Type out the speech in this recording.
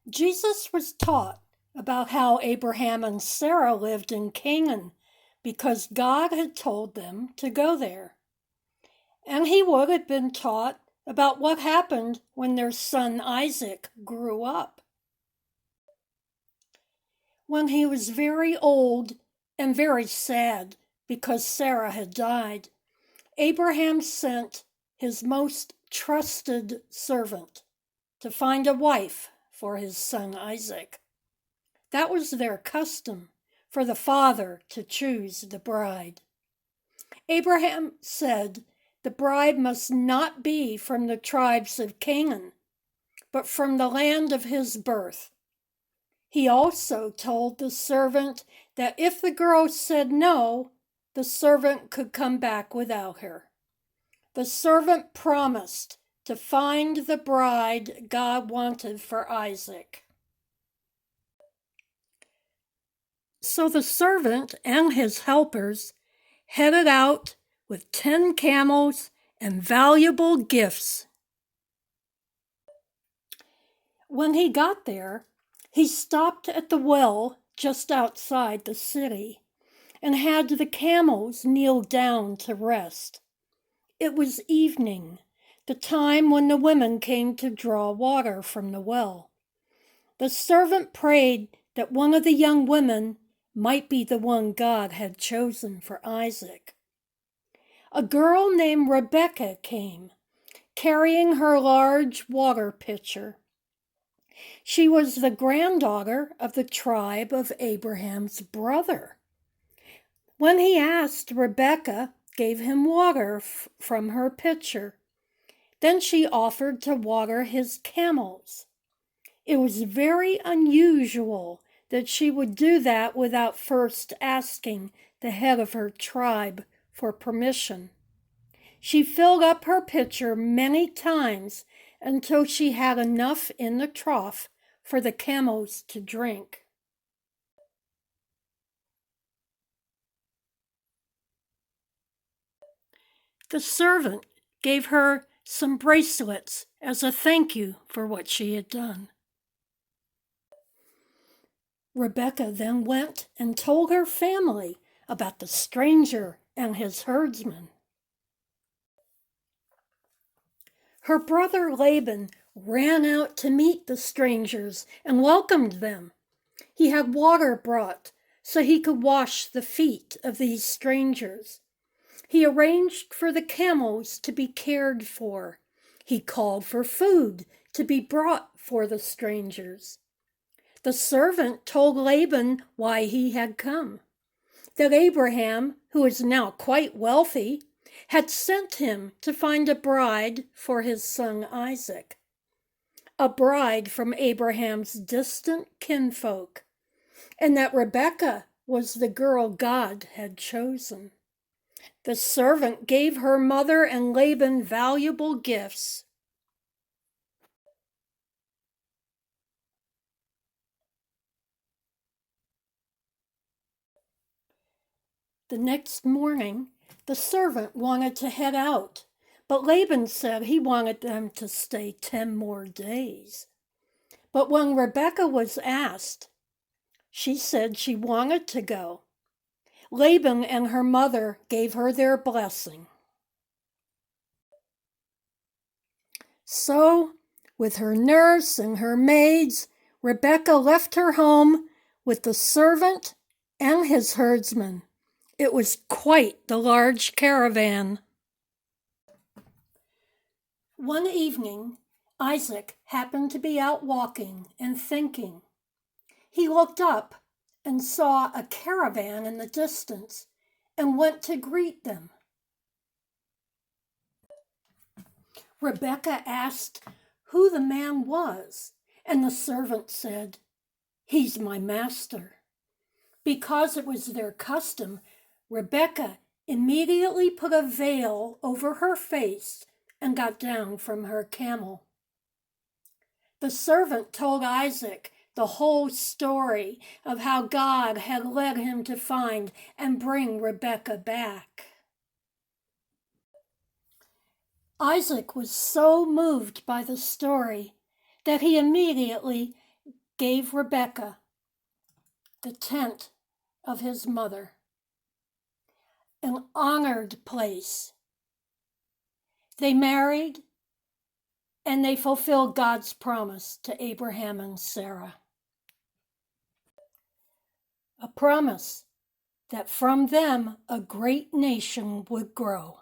Jesus was taught about how Abraham and Sarah lived in Canaan because God had told them to go there. And he would have been taught about what happened when their son Isaac grew up. When he was very old and very sad because Sarah had died, Abraham sent his most trusted servant to find a wife for his son Isaac. That was their custom, for the father to choose the bride. Abraham said the bride must not be from the tribes of Canaan, but from the land of his birth. He also told the servant that if the girl said no, the servant could come back without her. The servant promised to find the bride God wanted for Isaac. So the servant and his helpers headed out with 10 camels and valuable gifts. When he got there, he stopped at the well just outside the city and had the camels kneel down to rest. It was evening, the time when the women came to draw water from the well. The servant prayed that one of the young women might be the one God had chosen for Isaac. A girl named Rebekkah came, carrying her large water pitcher. She was the granddaughter of the tribe of Abraham's brother. When he asked, Rebekkah gave him water from her pitcher. Then she offered to water his camels. It was very unusual that she would do that without first asking the head of her tribe for permission. She filled up her pitcher many times until she had enough in the trough for the camels to drink. The servant gave her some bracelets as a thank you for what she had done. Rebekkah then went and told her family about the stranger and his herdsmen. Her brother Laban ran out to meet the strangers and welcomed them. He had water brought so he could wash the feet of these strangers. He arranged for the camels to be cared for. He called for food to be brought for the strangers. The servant told Laban why he had come, that Abraham, who is now quite wealthy, had sent him to find a bride for his son Isaac, a bride from Abraham's distant kinfolk, and that Rebekkah was the girl God had chosen. The servant gave her mother and Laban valuable gifts. The next morning, the servant wanted to head out, but Laban said he wanted them to stay 10 more days. But when Rebekkah was asked, she said she wanted to go. Laban and her mother gave her their blessing. So, with her nurse and her maids, Rebekkah left her home with the servant and his herdsmen. It was quite the large caravan. One evening, Isaac happened to be out walking and thinking. He looked up and saw a caravan in the distance and went to greet them. Rebekkah asked who the man was, and the servant said, "He's my master." Because it was their custom, Rebekkah immediately put a veil over her face and got down from her camel. The servant told Isaac the whole story of how God had led him to find and bring Rebekkah back. Isaac was so moved by the story that he immediately gave Rebekkah the tent of his mother, an honored place. They married, and they fulfilled God's promise to Abraham and Sarah. A promise that from them a great nation would grow.